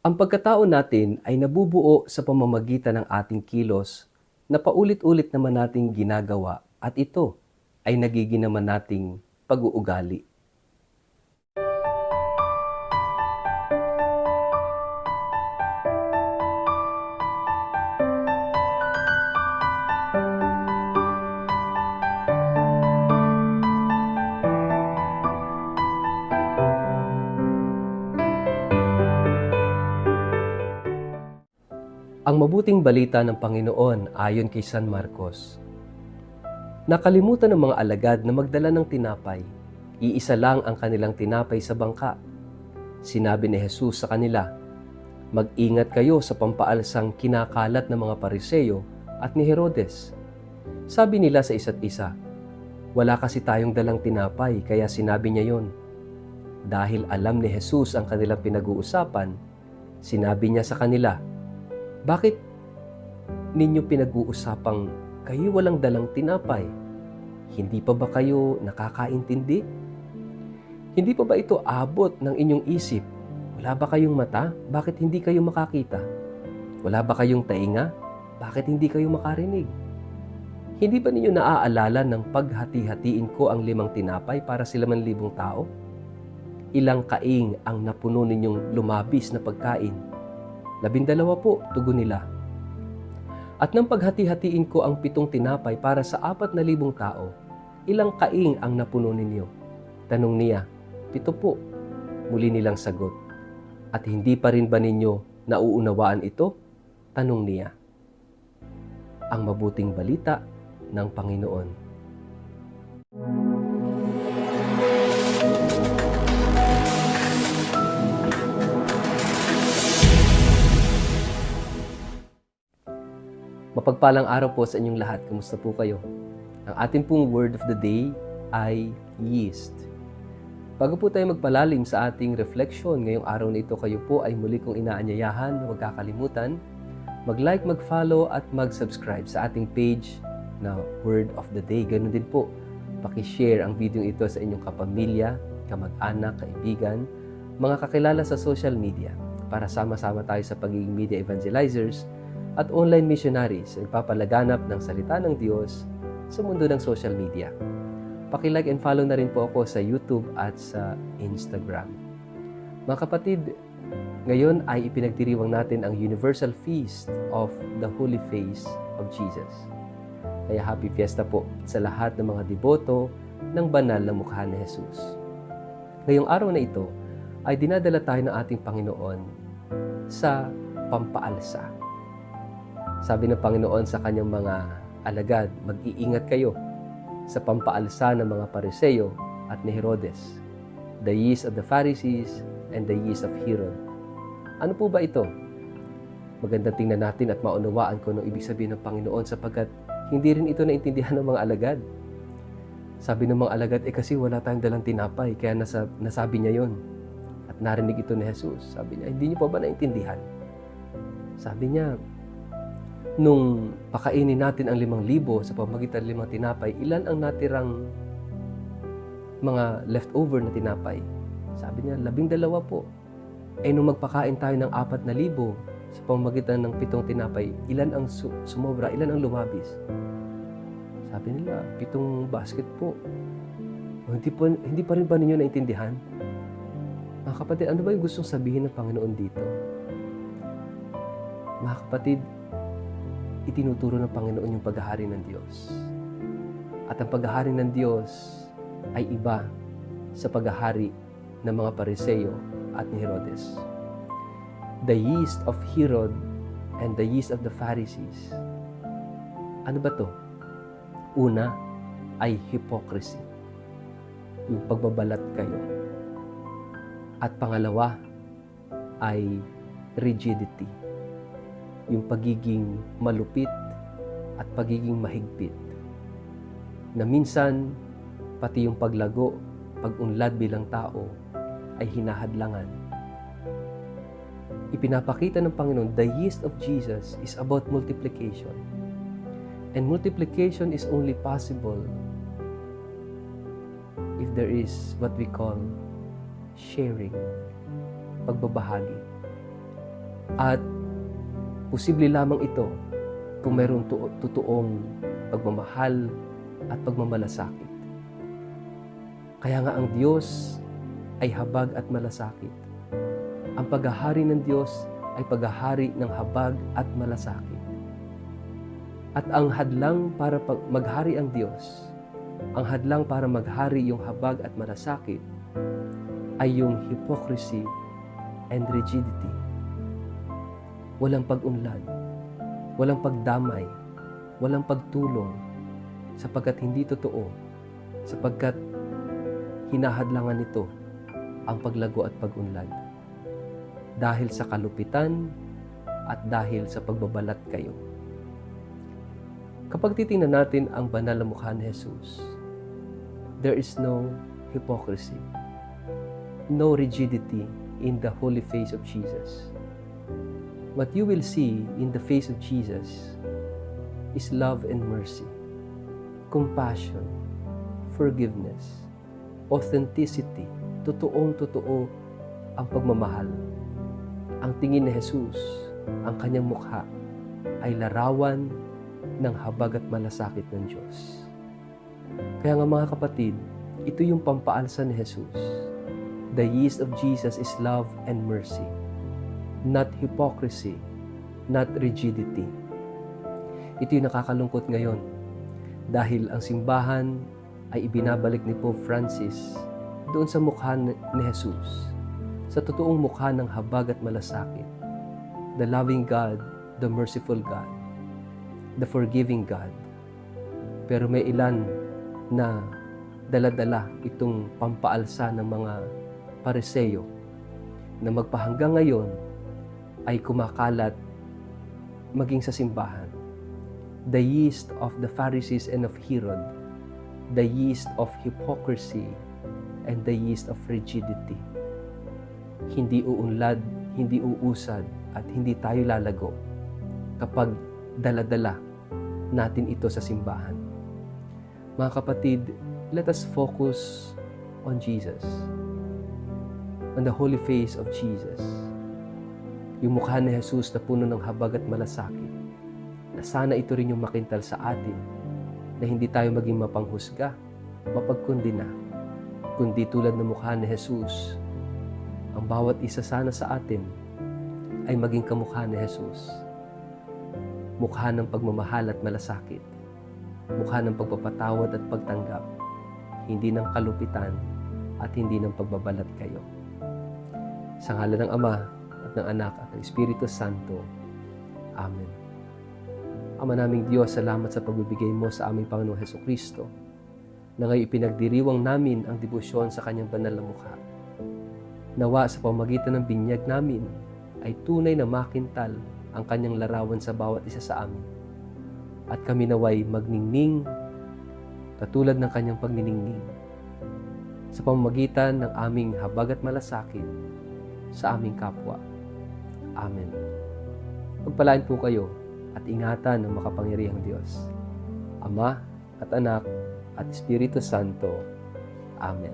Ang pagkatao natin ay nabubuo sa pamamagitan ng ating kilos na paulit-ulit naman nating ginagawa at ito ay nagiging naman nating pag-uugali. Ang mabuting balita ng Panginoon ayon kay San Marcos. Nakalimutan ng mga alagad na magdala ng tinapay. Iisa lang ang kanilang tinapay sa bangka. Sinabi ni Jesus sa kanila, "Mag-ingat kayo sa pampaalsang kinakalat ng mga Pariseo at ni Herodes." Sabi nila sa isa't isa, "Wala kasi tayong dalang tinapay," kaya sinabi niya yon. Dahil alam ni Jesus ang kanilang pinag-uusapan, sinabi niya sa kanila, "Bakit ninyo pinag-uusapang kayo walang dalang tinapay? Hindi pa ba kayo nakakaintindi? Hindi pa ba ito abot ng inyong isip? Wala ba kayong mata? Bakit hindi kayo makakita? Wala ba kayong tainga? Bakit hindi kayo makarinig? Hindi ba ninyo naaalala ng paghati-hatiin ko ang 5 tinapay para sa 5,000 tao? Ilang kaing ang napuno ninyong lumabis na pagkain? 12 po," tugon nila. "At nang paghati-hatiin ko ang 7 tinapay para sa 4,000 tao, ilang kaing ang napuno ninyo?" Tanong niya. "7 po," muli nilang sagot. "At hindi pa rin ba ninyo nauunawaan ito?" Tanong niya. Ang mabuting balita ng Panginoon. Mapagpalang araw po sa inyong lahat. Kumusta po kayo? Ang ating pong word of the day ay yeast. Bago po tayo magpalalim sa ating reflection ngayong araw na ito, kayo po ay muli kong inaanyayahan na huwag kakalimutan mag-like, mag-follow at mag-subscribe sa ating page na Word of the Day. Ganun din po, paki-share ang video ito sa inyong kapamilya, kamag-anak, kaibigan, mga kakilala sa social media para sama-sama tayo sa pagiging media evangelizers at online missionaries na nagpapalaganap ng salita ng Diyos sa mundo ng social media. Paki-like and follow na rin po ako sa YouTube at sa Instagram. Mga kapatid, ngayon ay ipinagdiriwang natin ang Universal Feast of the Holy Face of Jesus. Kaya happy fiesta po sa lahat ng mga deboto ng banal na mukha ni Jesus. Ngayong araw na ito ay dinadala tayo ng ating Panginoon sa pampaalsa. Sabi ng Panginoon sa kanyang mga alagad, "Mag-iingat kayo sa pampaalsa ng mga Pariseo at ni Herodes, the yeast of the Pharisees and the yeast of Herod." Ano po ba ito? Magandang tingnan natin at maunawaan kung ano ibig sabihin ng Panginoon sapagkat hindi rin ito naintindihan ng mga alagad. Sabi ng mga alagad, kasi wala tayong dalang tinapay, kaya nasabi niya yon. At narinig ito ni Jesus. Sabi niya, hindi niyo pa ba naintindihan? Sabi niya, nung pakainin natin ang 5,000 sa pamamagitan ng 5 tinapay, ilan ang natirang mga leftover na tinapay? Sabi niya, 12 po. Nung magpakain tayo ng 4,000 sa pamamagitan ng 7 tinapay, ilan ang sumobra, ilan ang lumabis? Sabi nila, 7 basket po. Hindi pa rin ba ninyo naintindihan? Mga kapatid, ano ba yung gustong sabihin ng Panginoon dito? Mga kapatid, itinuturo ng Panginoon yung paghahari ng Diyos. At ang paghahari ng Diyos ay iba sa paghahari ng mga Pariseo at ni Herodes. The yeast of Herod and the yeast of the Pharisees. Ano ba to? Una ay hypocrisy. Yung pagbabalat kayo. At pangalawa ay rigidity. Yung pagiging malupit at pagiging mahigpit. Na minsan, pati yung paglago, pag-unlad bilang tao, ay hinahadlangan. Ipinapakita ng Panginoon, the yeast of Jesus is about multiplication. And multiplication is only possible if there is what we call sharing, pagbabahagi. At posible lamang ito kung mayroong totoong pagmamahal at pagmamalasakit. Kaya nga ang Diyos ay habag at malasakit. Ang paghahari ng Diyos ay paghahari ng habag at malasakit. At ang hadlang para maghari ang Diyos, ang hadlang para maghari yung habag at malasakit, ay yung hypocrisy and rigidity. Walang pag-unlad, walang pagdamay, walang pagtulong, sapagkat hindi totoo, sapagkat hinahadlangan nito ang paglago at pag-unlad. Dahil sa kalupitan at dahil sa pagbabalat kayo. Kapag titingnan natin ang banal na mukha ni Jesus, there is no hypocrisy, no rigidity in the holy face of Jesus. What you will see in the face of Jesus is love and mercy, compassion, forgiveness, authenticity, totoong-totoo ang pagmamahal. Ang tingin ni Jesus, ang kanyang mukha, ay larawan ng habag at malasakit ng Diyos. Kaya nga mga kapatid, ito yung pampaalsa ni Jesus. The yeast of Jesus is love and mercy, not hypocrisy, not rigidity. Ito yung nakakalungkot ngayon dahil ang simbahan ay ibinabalik ni Pope Francis doon sa mukha ni Jesus, sa totoong mukha ng habag at malasakit. The loving God, the merciful God, the forgiving God. Pero may ilan na dala-dala itong pampaalsa ng mga Pariseo na magpahanggang ngayon ay kumakalat maging sa simbahan. The yeast of the Pharisees and of Herod, the yeast of hypocrisy and the yeast of rigidity. Hindi uunlad, hindi uusad, at hindi tayo lalago kapag dala-dala natin ito sa simbahan. Mga kapatid, let us focus on Jesus, on the holy face of Jesus. Yung mukha ni Jesus na puno ng habag at malasakit, na sana ito rin yung makintal sa atin, na hindi tayo maging mapanghusga, mapagkundina, kundi tulad ng mukha ni Jesus, ang bawat isa sana sa atin ay maging kamukha ni Jesus. Mukha ng pagmamahal at malasakit, mukha ng pagpapatawad at pagtanggap, hindi ng kalupitan at hindi ng pagbabalat kayo. Sa ngalan ng Ama at ng Anak at ng Espiritu Santo. Amen. Ama naming Diyos, salamat sa pagbibigay mo sa aming Panginoong Hesukristo, na ngayon ipinagdiriwang namin ang debosyon sa kanyang banal na mukha. Nawa sa pamamagitan ng binyag namin ay tunay na makintal ang kanyang larawan sa bawat isa sa amin. At kami naway magningning katulad ng kanyang pagniningning sa pamamagitan ng aming habag at malasakit sa aming kapwa. Amen. Pagpalain po kayo at ingatan ng makapangyarihang Diyos, Ama at Anak at Espiritu Santo. Amen.